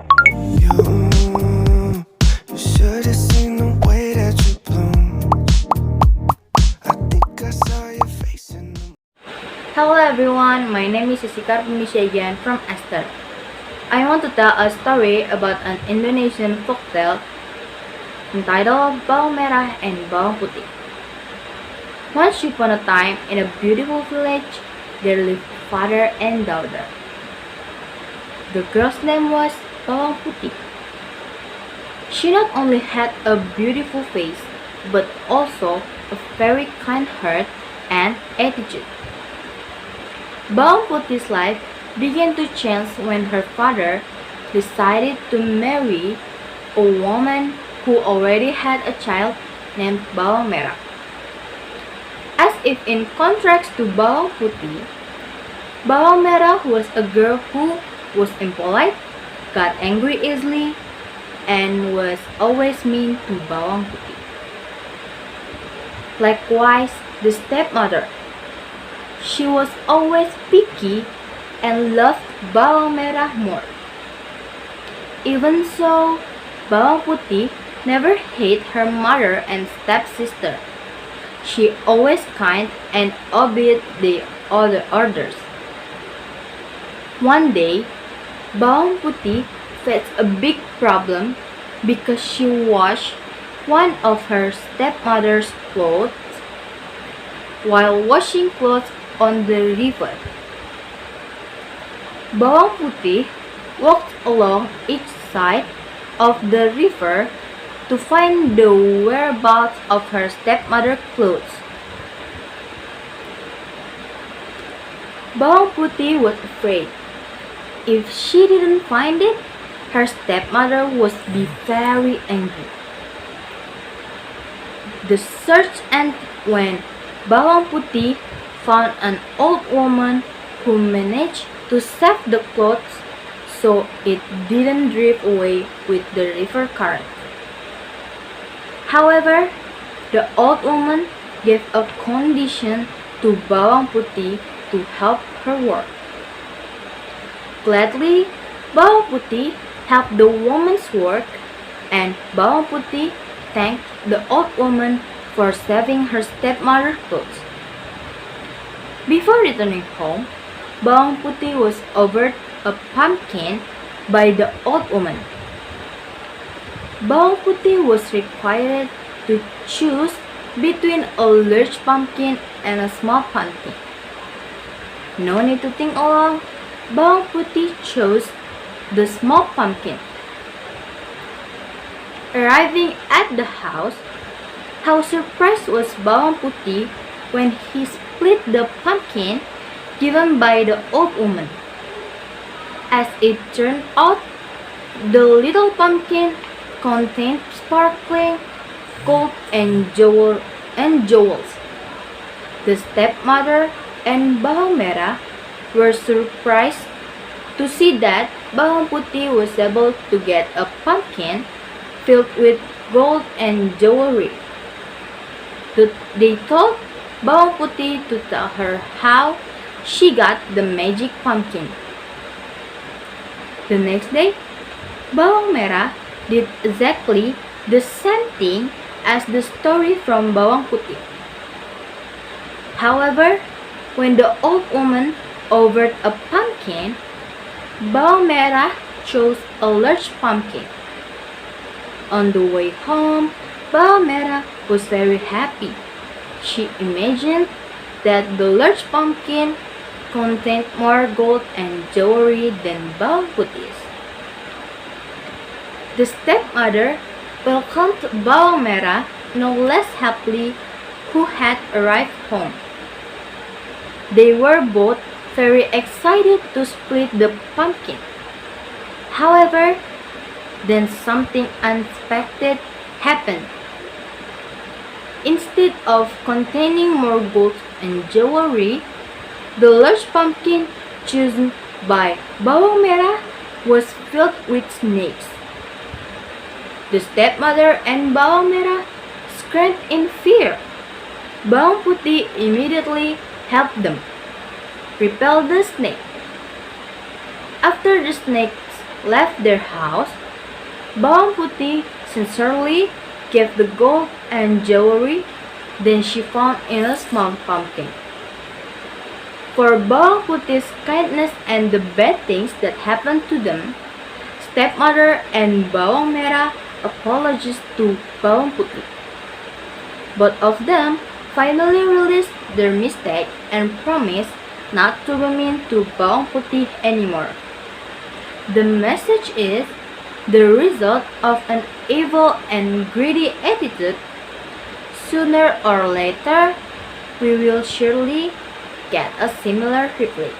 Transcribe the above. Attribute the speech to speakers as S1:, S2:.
S1: You should have seen the way that you bloom. I think I saw your face in the
S2: Hello everyone, my name is Yesica again from Esther. I want to tell a story about an Indonesian folktale entitled Bawang Merah and Bawang Putih. Once upon a time, in a beautiful village, there lived father and daughter. The girl's name was Bawang Putih. She not only had a beautiful face, but also a very kind heart and attitude. Bawang Putih's life began to change when her father decided to marry a woman who already had a child named Bawang Merah. As if in contrast to Bawang Putih, Bawang Merah was a girl who was impolite, got angry easily, and was always mean to Bawang Putih. Likewise, the stepmother. She was always picky and loved Bawang Merah more. Even so, Bawang Putih never hated her mother and stepsister. She always kind and obeyed the other orders. One day, Bawang Putih faced a big problem because she washed one of her stepmother's clothes while washing clothes on the river. Bawang Putih walked along each side of the river to find the whereabouts of her stepmother's clothes. Bawang Putih was afraid. If she didn't find it, her stepmother would be very angry. The search ended when Bawang Putih found an old woman who managed to save the clothes so it didn't drift away with the river current. However, the old woman gave a condition to Bawang Putih to help her work. Gladly, Bawang Putih helped the woman's work, and Bawang Putih thanked the old woman for saving her stepmother's clothes. Before returning home, Bawang Putih was offered a pumpkin by the old woman. Bawang Putih was required to choose between a large pumpkin and a small pumpkin. No need to think long, Bawang Putih chose the small pumpkin. Arriving at the house, how surprised was Bawang Putih when he split the pumpkin given by the old woman. As it turned out, the little pumpkin contained sparkling gold and jewels. The stepmother and Bawang Merah were surprised to see that Bawang Putih was able to get a pumpkin filled with gold and jewelry. They told Bawang Putih to tell her how she got the magic pumpkin. The next day, Bawang Merah did exactly the same thing as the story from Bawang Putih. However, when the old woman offered a pumpkin, Bawang Merah chose a large pumpkin. On the way home, Bawang Merah was very happy. She imagined that the large pumpkin contained more gold and jewelry than Bawang Putih's. The stepmother welcomed Bawang Merah no less happily, who had arrived home. They were both very excited to split the pumpkin. However, then something unexpected happened. Instead of containing more gold and jewelry, the large pumpkin chosen by Bawang Merah was filled with snakes. The stepmother and Bawang Merah screamed in fear. Bawang Putih immediately helped them repel the snake. After the snakes left their house, Bawang Putih sincerely gave the gold and jewelry then she found in a small pumpkin. For Bawang Putih's kindness and the bad things that happened to them, stepmother and Bawang Merah apologized to Bawang Putih. Both of them finally realized their mistake and promised not to be mean to Bawang Putih anymore. The message is the result of an evil and greedy attitude. Sooner or later, we will surely get a similar reply.